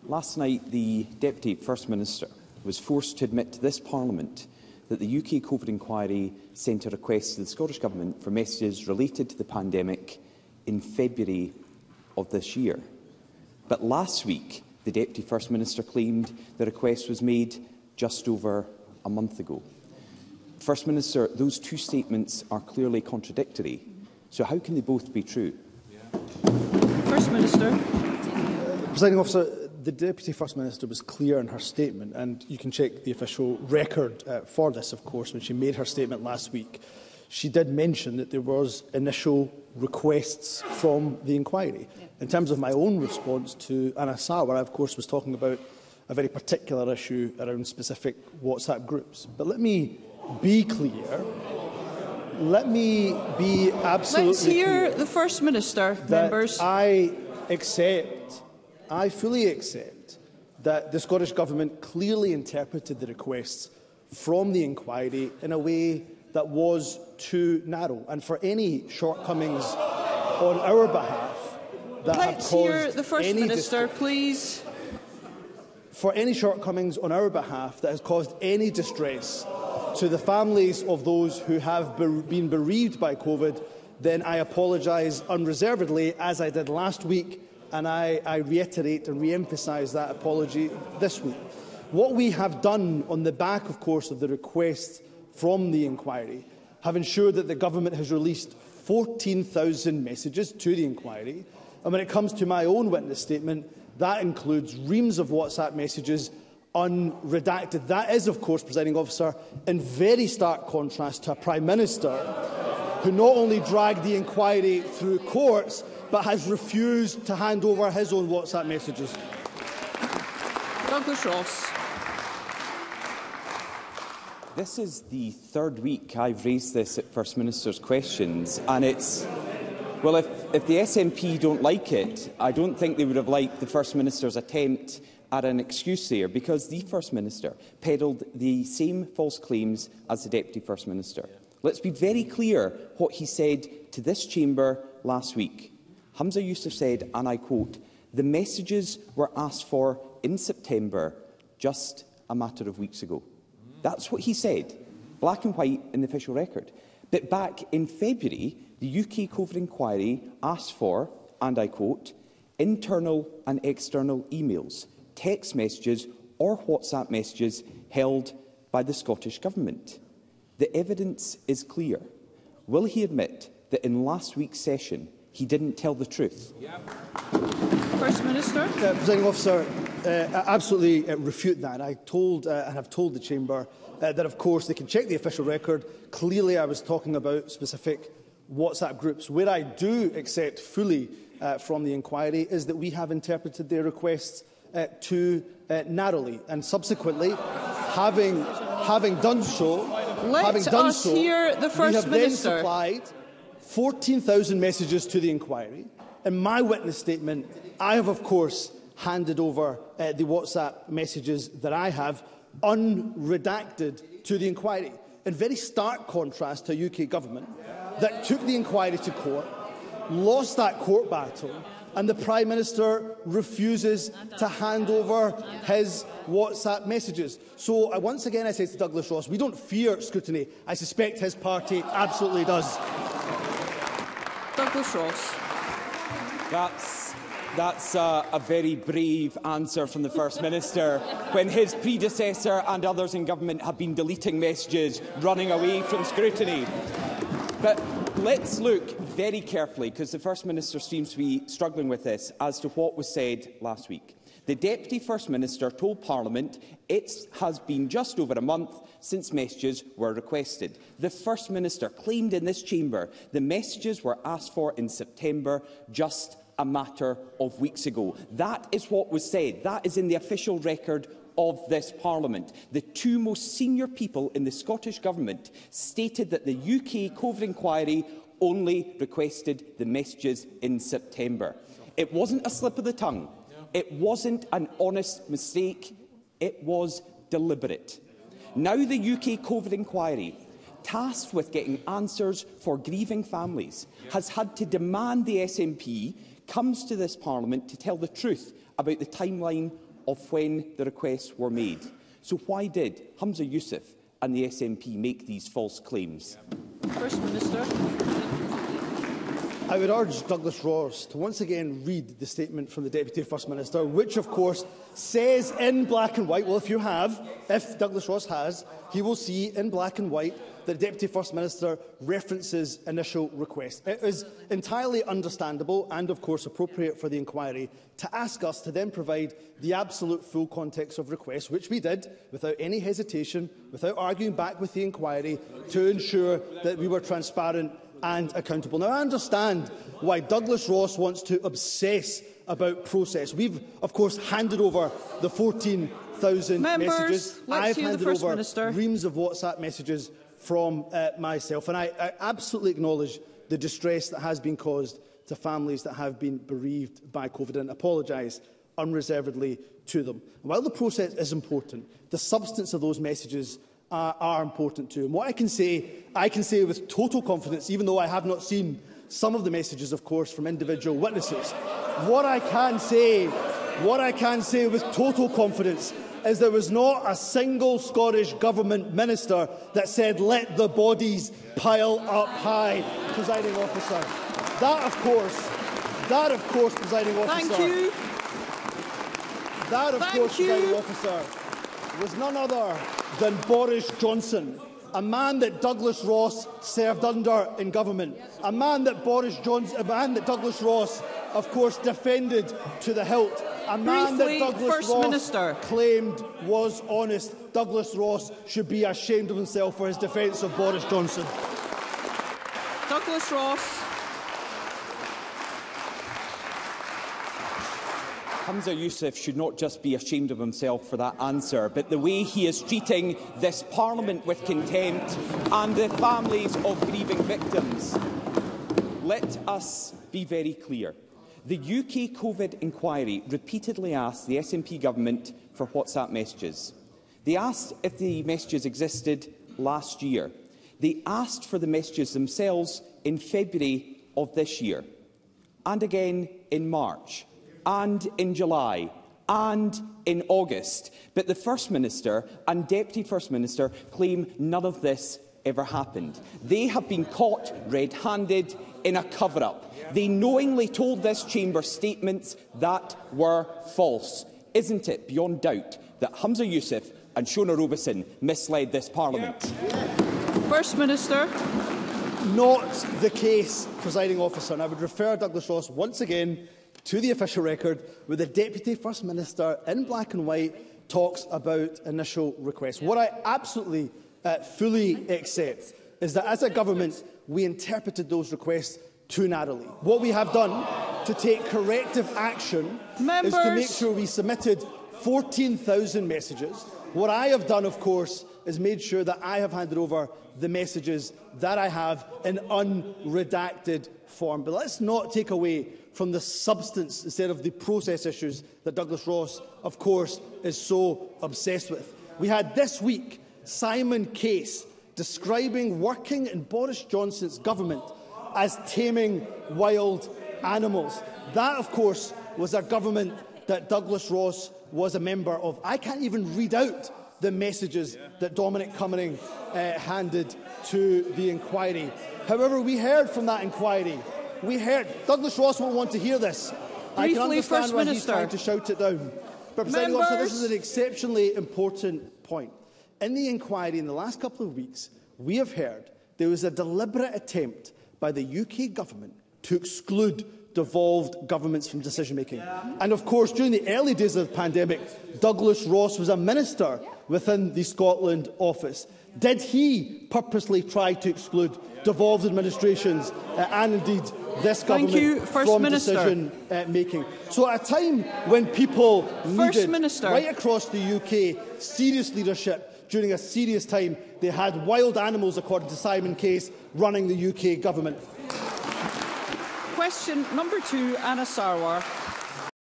Last night, the Deputy First Minister was forced to admit to this Parliament that the UK COVID inquiry sent a request to the Scottish Government for messages related to the pandemic in February of this year. But last week, the Deputy First Minister claimed the request was made just over a month ago. First Minister, those two statements are clearly contradictory. So how can they both be true? First Minister. Presiding Officer, the Deputy First Minister was clear in her statement, and you can check the official record for this, of course, when she made her statement last week. She did mention that there was initial requests from the inquiry. In terms of my own response to Anna Sarwar, I, of course, was talking about a very particular issue around specific WhatsApp groups. But let me be clear. Let me be absolutely Let's hear clear the First Minister, that members. I fully accept that the Scottish Government clearly interpreted the requests from the inquiry in a way that was too narrow, and for any shortcomings on our behalf that Let's have hear caused the First any Minister, please. For any shortcomings on our behalf that has caused any distress to the families of those who have been bereaved by COVID, then I apologise unreservedly, as I did last week, and I reiterate and re-emphasise that apology this week. What we have done on the back, of course, of the requests from the inquiry have ensured that the Government has released 14,000 messages to the inquiry. And when it comes to my own witness statement, that includes reams of WhatsApp messages unredacted. That is, of course, Presiding Officer, in very stark contrast to a Prime Minister who not only dragged the inquiry through courts, but has refused to hand over his own WhatsApp messages. Douglas Ross. This is the third week I've raised this at First Minister's questions, and it's... Well, if the SNP don't like it, I don't think they would have liked the First Minister's attempt at an excuse there, because the First Minister peddled the same false claims as the Deputy First Minister. Let's be very clear what he said to this chamber last week. Humza Yousaf said, and I quote, "The messages were asked for in September, just a matter of weeks ago." That's what he said, black and white in the official record. But back in February, the UK COVID inquiry asked for, and I quote, "internal and external emails, text messages or WhatsApp messages held by the Scottish Government." The evidence is clear. Will he admit that in last week's session he didn't tell the truth? First Minister. Presiding Officer, I absolutely refute that. I told and have told the Chamber that, of course, they can check the official record. Clearly, I was talking about specific WhatsApp groups. Where I do accept fully from the inquiry is that we have interpreted their requests too narrowly, and subsequently, having done so, hear the First we have Minister. then supplied 14,000 messages to the inquiry. In my witness statement, I have, of course, handed over the WhatsApp messages that I have unredacted to the inquiry, in very stark contrast to a UK Government that took the inquiry to court, lost that court battle, and the Prime Minister refuses to hand over his WhatsApp messages. So once again I say to Douglas Ross, we don't fear scrutiny. I suspect his party absolutely does. Douglas Ross. That's a very brave answer from the First Minister when his predecessor and others in government have been deleting messages, running away from scrutiny. But let's look very carefully, because the First Minister seems to be struggling with this, as to what was said last week. The Deputy First Minister told Parliament it has been just over a month since messages were requested. The First Minister claimed in this chamber the messages were asked for in September, just a matter of weeks ago. That is what was said. That is in the official record of this Parliament. The two most senior people in the Scottish Government stated that the UK COVID inquiry only requested the messages in September. It wasn't a slip of the tongue. It wasn't an honest mistake. It was deliberate. Now the UK COVID inquiry, tasked with getting answers for grieving families, has had to demand the SNP comes to this Parliament to tell the truth about the timeline of when the requests were made. So why did Humza Yousaf and the SNP make these false claims? First Minister. I would urge Douglas Ross to once again read the statement from the Deputy First Minister, which, of course, says in black and white, well, if Douglas Ross has, he will see in black and white that the Deputy First Minister references initial requests. It is entirely understandable and, of course, appropriate for the inquiry to ask us to then provide the absolute full context of requests, which we did without any hesitation, without arguing back with the inquiry, to ensure that we were transparent and accountable. Now, I understand why Douglas Ross wants to obsess about process. We've, of course, handed over the 14,000 messages. I've handed over reams of WhatsApp messages from myself, and I absolutely acknowledge the distress that has been caused to families that have been bereaved by COVID and apologise unreservedly to them. While the process is important, the substance of those messages are important too. And what I can say with total confidence, even though I have not seen some of the messages, of course, from individual witnesses, what I can say with total confidence is there was not a single Scottish Government minister that said, "Let the bodies pile up high," presiding officer. That, of course, presiding officer. Thank you. That, of course, presiding officer, was none other than Boris Johnson, a man that Douglas Ross served under in government, a man that Douglas Ross, of course, defended to the hilt, a man that Douglas Ross claimed was honest. Douglas Ross should be ashamed of himself for his defence of Boris Johnson. Douglas Ross. Humza Yousaf should not just be ashamed of himself for that answer, but the way he is treating this Parliament with contempt and the families of grieving victims. Let us be very clear. The UK COVID inquiry repeatedly asked the SNP government for WhatsApp messages. They asked if the messages existed last year. They asked for the messages themselves in February of this year, and again in March, and in July, and in August. But the First Minister and Deputy First Minister claim none of this ever happened. They have been caught red-handed in a cover-up. They knowingly told this chamber statements that were false. Isn't it beyond doubt that Humza Yousaf and Shona Robeson misled this Parliament? First Minister. Not the case, presiding officer. And I would refer Douglas Ross once again to the official record, where the Deputy First Minister, in black and white, talks about initial requests. What I absolutely fully accept is that, as a government, we interpreted those requests too narrowly. What we have done to take corrective action is to make sure we submitted 14,000 messages. What I have done, of course, is made sure that I have handed over the messages that I have in unredacted form. But let's not take away from the substance instead of the process issues that Douglas Ross, of course, is so obsessed with. We had this week Simon Case describing working in Boris Johnson's government as taming wild animals. That, of course, was a government that Douglas Ross was a member of. I can't even read out the messages that Dominic Cumming handed to the inquiry. However, we heard from that inquiry. We heard Douglas Ross won't want to hear this. I can understand why he's trying to shout it down. But, presiding officer, this is an exceptionally important point. In the inquiry in the last couple of weeks, we have heard there was a deliberate attempt by the UK government to exclude devolved governments from decision-making. And, of course, during the early days of the pandemic, Douglas Ross was a minister within the Scotland office. Did he purposely try to exclude devolved administrations and, indeed, this government from decision-making? So at a time when people needed, right across the UK, serious leadership, during a serious time, they had wild animals, according to Simon Case, running the UK government. Question number 2, Anna Sarwar.